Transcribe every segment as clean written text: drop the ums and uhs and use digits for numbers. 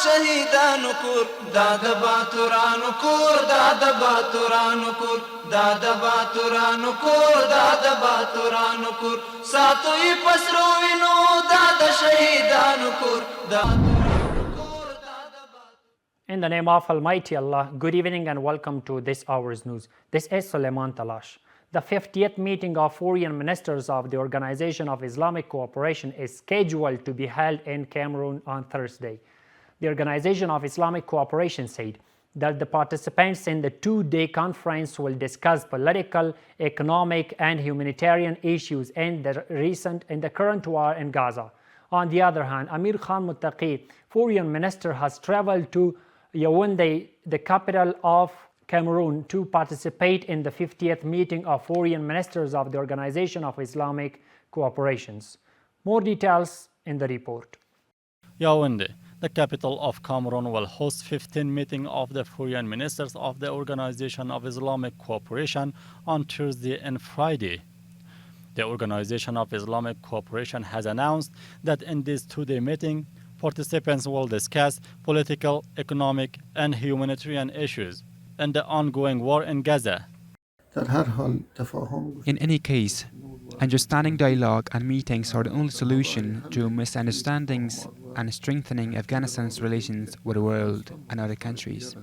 شهیدانو کور دا د باتورانو کور دا د باتورانو کور دا د باتورانو کور دا د باتورانو کور ساتوي پسرو وینو دا د شهیدانو کور دا In the name of Almighty Allah, good evening and welcome to this hour's news. This is Suleiman Talash. The 50th meeting of foreign ministers of the Organization of Islamic Cooperation is scheduled to be held in Cameroon on Thursday. The Organization of Islamic Cooperation said that the participants in the two-day conference will discuss political, economic, and humanitarian issues in the current war in Gaza. On the other hand, Amir Khan Muttaqi, foreign minister, has traveled to Yaoundé, the capital of Cameroon, to participate in the 50th meeting of foreign ministers of the Organization of Islamic Cooperation. More details in the report. Yaoundé, the capital of Cameroon, will host 15th meeting of the foreign ministers of the Organization of Islamic Cooperation on Thursday and Friday. The Organization of Islamic Cooperation has announced that in this two-day meeting, participants will discuss political, economic, and humanitarian issues and the ongoing war in Gaza. In any case, understanding dialogue and meetings are the only solution to misunderstandings and strengthening Afghanistan's relations with the world and other countries.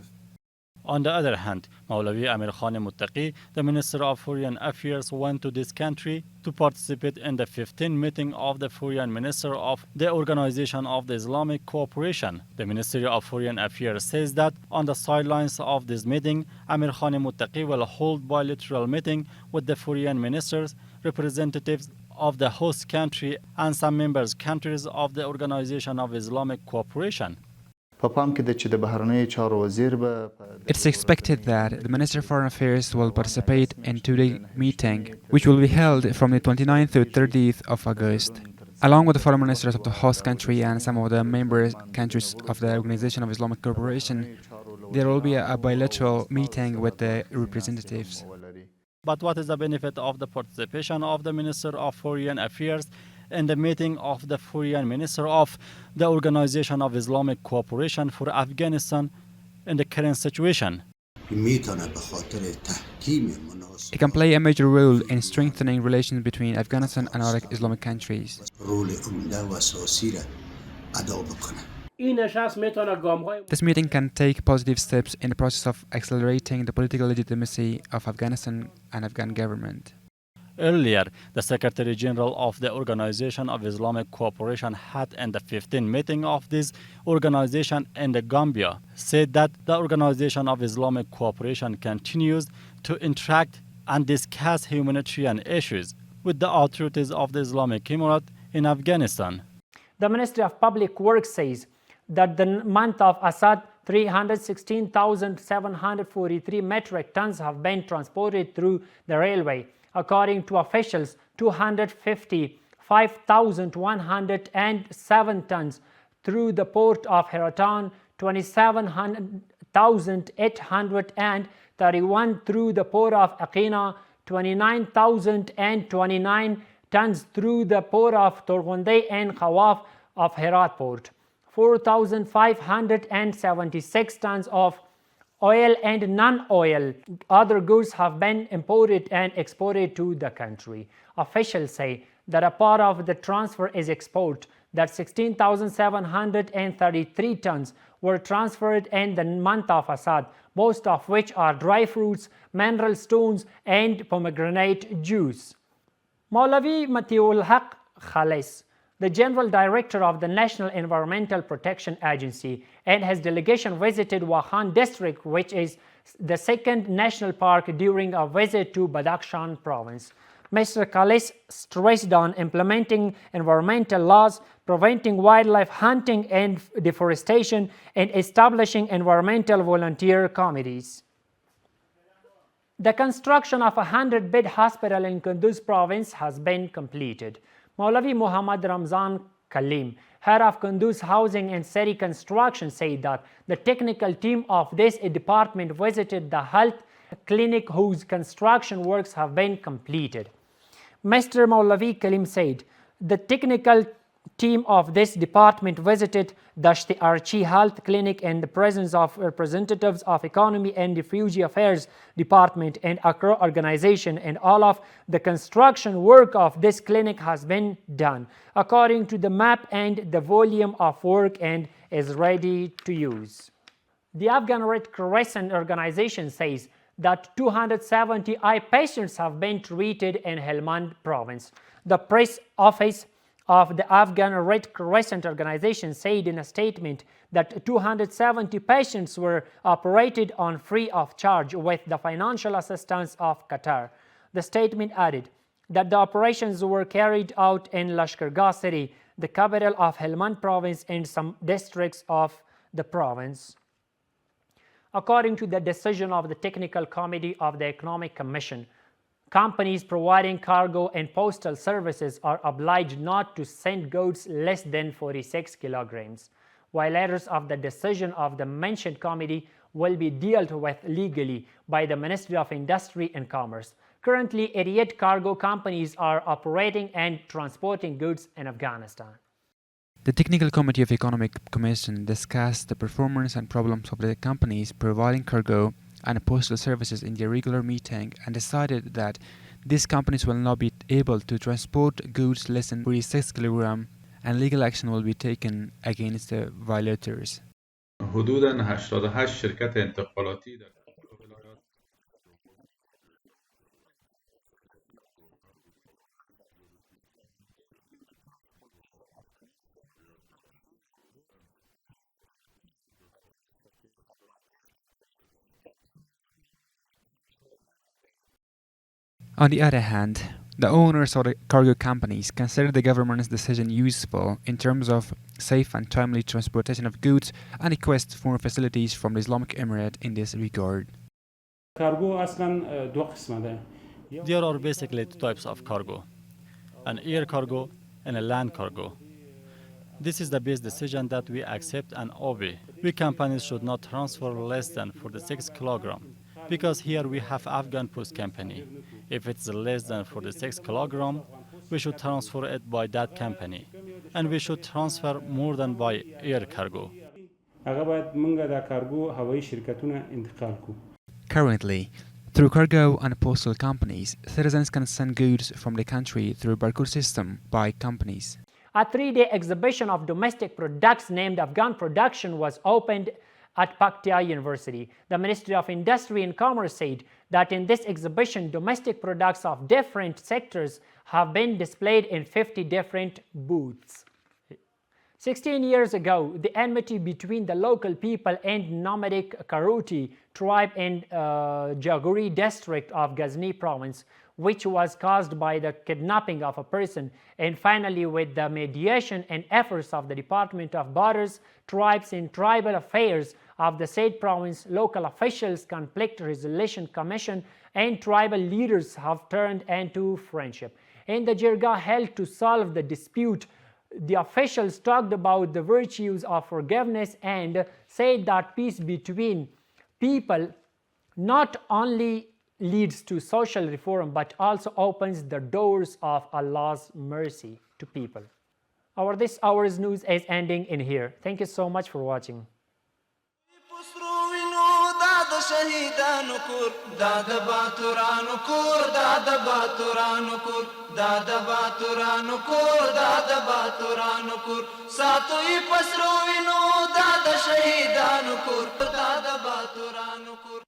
On the other hand, Maulavi Amir Khan Muttaqi, the Minister of Foreign Affairs, went to this country to participate in the 15th meeting of the Foreign Minister of the Organization of the Islamic Cooperation. The Ministry of Foreign Affairs says that on the sidelines of this meeting, Amir Khan Muttaqi will hold bilateral meeting with the foreign ministers, representatives of the host country, and some members countries of the Organization of Islamic Cooperation. It's expected that the Minister of Foreign Affairs will participate in two-day meeting, which will be held from the 29th to 30th of August. Along with the foreign ministers of the host country and some of the member countries of the Organization of Islamic Cooperation, there will be a bilateral meeting with the representatives. But what is the benefit of the participation of the Minister of Foreign Affairs in the meeting of the foreign minister of the Organization of Islamic Cooperation for Afghanistan in the current situation? It can play a major role in strengthening relations between Afghanistan and other Islamic countries. This meeting can take positive steps in the process of accelerating the political legitimacy of Afghanistan and Afghan government. Earlier, the Secretary General of the Organization of Islamic Cooperation had in the 15th meeting of this organization in the Gambia said that the Organization of Islamic Cooperation continues to interact and discuss humanitarian issues with the authorities of the Islamic Emirate in Afghanistan. The Ministry of Public Works says that the month of Assad, 316,743 metric tons have been transported through the railway. According to officials, 255,107 tons through the port of Hiratan, 27,831 through the port of Aqina, 29,029 tons through the port of Torgunde and Khawaf of Herat port, 4,576 tons of oil and non-oil other goods have been imported and exported to the country. Officials say that a part of the transfer is export, that 16,733 tons were transferred in the month of Assad, most of which are dry fruits, mineral stones, and pomegranate juice. Maulavi Matiul Haq Khalis, the General Director of the National Environmental Protection Agency, and his delegation visited Wakhan district, which is the second national park, during a visit to Badakhshan province. Mr. Khalis stressed on implementing environmental laws, preventing wildlife hunting and deforestation, and establishing environmental volunteer committees. The construction of a 100-bed hospital in Kunduz province has been completed. Maulavi Muhammad Ramzan Kalim, head of Kunduz Housing and City Construction, said that the technical team of this department visited the health clinic whose construction works have been completed. Mr. Maulavi Kalim said the technical team of this department visited the RTA Health Clinic in the presence of representatives of Economy and Refugee Affairs Department and Accra organization, and all of the construction work of this clinic has been done according to the map and the volume of work and is ready to use. The Afghan Red Crescent organization says that 270 eye patients have been treated in Helmand province. The press office of the Afghan Red Crescent organization said in a statement that 270 patients were operated on free of charge with the financial assistance of Qatar. The statement added that the operations were carried out in Lashkargah city, the capital of Helmand province, and some districts of the province. According to the decision of the Technical Committee of the Economic Commission, companies providing cargo and postal services are obliged not to send goods less than 46 kilograms. Violators of the decision of the mentioned committee will be dealt with legally by the Ministry of Industry and Commerce. Currently, 88 cargo companies are operating and transporting goods in Afghanistan. The Technical Committee of Economic Commission discussed the performance and problems of the companies providing cargo and postal services in their regular meeting and decided that these companies will not be able to transport goods less than 46 kg and legal action will be taken against the violators. حدوداً 88 شرکت انتقالاتی در ولایات On the other hand, the owners of the cargo companies consider the government's decision useful in terms of safe and timely transportation of goods and request for facilities from the Islamic Emirate in this regard. There are basically two types of cargo, an air cargo and a land cargo. This is the base decision that we accept and obey. We companies should not transfer less than 46 kilogram, because here we have Afghan Post Company. If it's less than 46 kilogram, we should transfer it by that company, and we should transfer more than by air cargo. Currently, through cargo and postal companies, citizens can send goods from the country through barcode system by companies. A 3-day exhibition of domestic products named Afghan Production was opened at Paktia University. The Ministry of Industry and Commerce said that in this exhibition, domestic products of different sectors have been displayed in 50 different booths. 16 years ago, the enmity between the local people and nomadic Karuti tribe in Jaguri district of Ghazni province, which was caused by the kidnapping of a person, and finally with the mediation and efforts of the Department of Borders, Tribes and Tribal Affairs of the said province, local officials, Conflict Resolution Commission, and tribal leaders have turned into friendship. In the jirga held to solve the dispute, the officials talked about the virtues of forgiveness and said that peace between people not only leads to social reform but also opens the doors of Allah's mercy to people. This hour's news is ending in here. Thank you so much for watching. شهیدانو کور دا د باتورانو کور دا د باتورانو کور دا د باتورانو کور دا د باتورانو کور ساتو یې پسرو وینو دا د شهیدانو کور دا د باتورانو کور